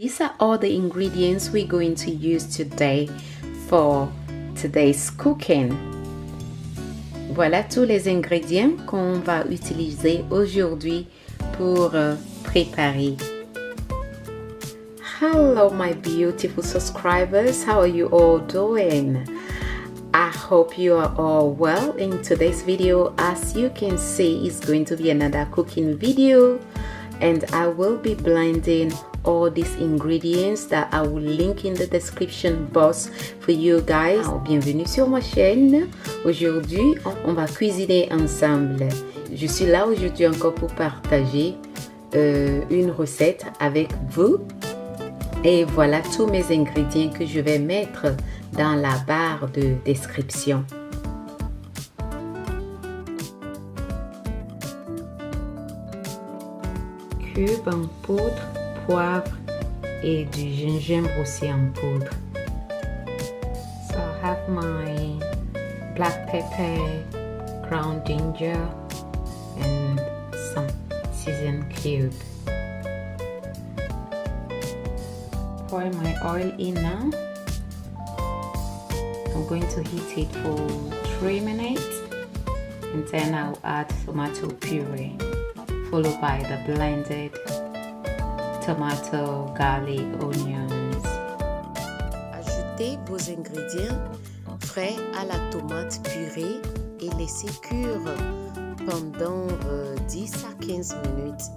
These are all the ingredients we're going to use today for today's cooking. Voilà tous les ingrédients qu'on va utiliser aujourd'hui pour préparer. Hello my beautiful subscribers, how are you all doing? I hope you are all well. In today's video, as you can see, it's going to be another cooking video, and I will be blending all these ingredients that I will link in the description box for you guys. Alors, bienvenue sur ma chaîne. Aujourd'hui, on va cuisiner ensemble. Je suis là aujourd'hui encore pour partager une recette avec vous. Et voilà tous mes ingrédients que je vais mettre dans la barre de description. Cube en poudre, poivre et du gingembre aussi en poudre. So I have my black pepper, ground ginger and some seasoned cube. Pour my oil in now. I'm going to heat it for 3 minutes and then I'll add tomato puree followed by the blended tomato, garlic, onions. Ajoutez vos ingrédients frais à la tomate purée et laissez cuire pendant 10 à 15 minutes.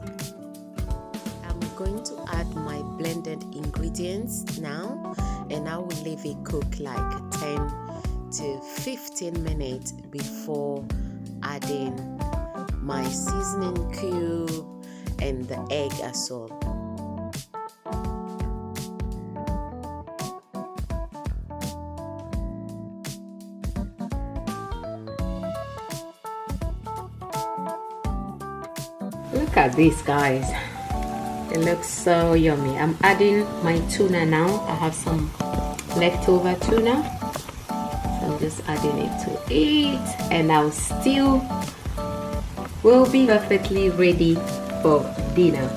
I'm going to add my blended ingredients now and I will leave it cook like 10 to 15 minutes before adding my seasoning cube and the egg as well. Look at this, guys. It looks so yummy. I'm adding my tuna now. I have some leftover tuna, so I'm just adding it to it, and our stew will be perfectly ready for dinner.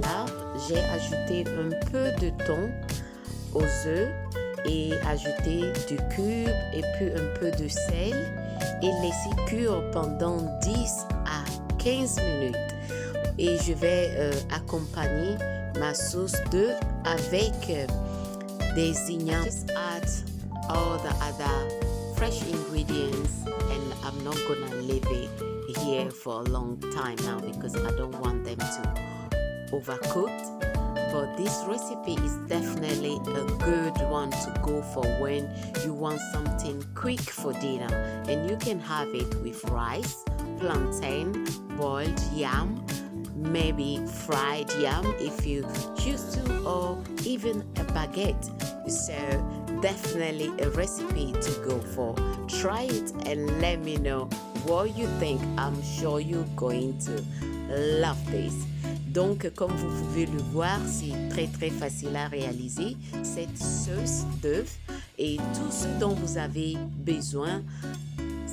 Là, j'ai ajouté un peu de thon aux œufs et ajouté du cube et puis un peu de sel et laissé cuire pendant 10 à 15 minutes. Et je vais accompagner ma sauce d'œuf avec des ignames. Just add all the other fresh ingredients, and I'm not gonna leave it here for a long time now because I don't want them to overcook. But this recipe is definitely a good one to go for when you want something quick for dinner, and you can have it with rice, plantain, boiled yam, maybe fried yam if you choose to, or even a baguette. So definitely a recipe to go for. Try it and let me know what you think. I'm sure you're going to love this. Donc, comme vous pouvez le voir, c'est très facile à réaliser cette sauce d'œuf, et tout ce dont vous avez besoin,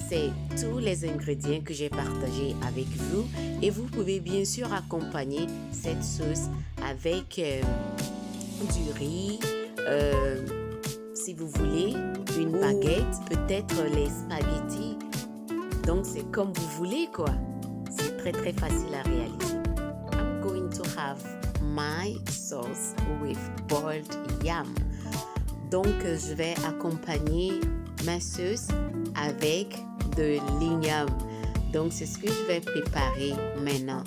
c'est tous les ingrédients que j'ai partagés avec vous, et vous pouvez bien sûr accompagner cette sauce avec du riz, si vous voulez, une baguette, peut-être les spaghettis. Donc c'est comme vous voulez quoi. C'est très facile à réaliser. I'm going to have my sauce with boiled yam. Donc je vais accompagner ma sauce avec de l'igname. Donc c'est ce que je vais préparer maintenant.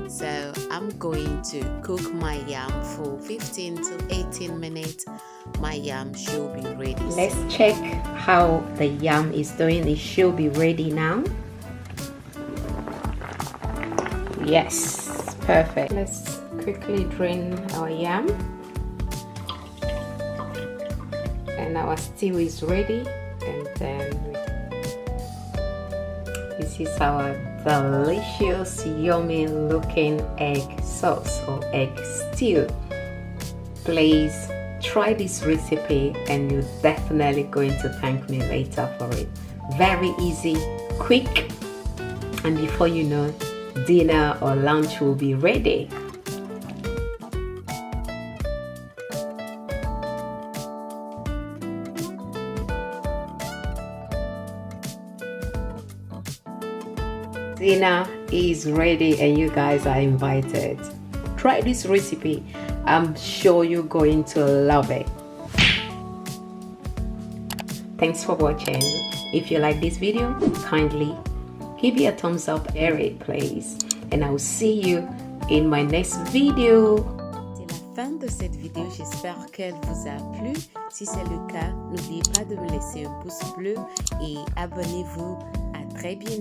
So I'm going to cook my yam for 15 to 18 minutes. My yam should be ready. Let's check how the yam is doing. It should be ready now. Yes, perfect. Let's quickly drain our yam. And our stew is ready. And then this is our delicious, yummy looking egg sauce or egg stew. Please try this recipe and you're definitely going to thank me later for it. Very easy, quick, and before you know, dinner or lunch will be ready. Dinner is ready and you guys are invited. Try this recipe. I'm sure you're going to love it. Thanks for watching. If you like this video, kindly give me a thumbs up, Eric, please. And I will see you in my next video. C'est la fin de cette vidéo. J'espère qu'elle vous a plu. Si c'est le cas, n'oubliez pas de me laisser un pouce bleu et abonnez-vous. À très bientôt.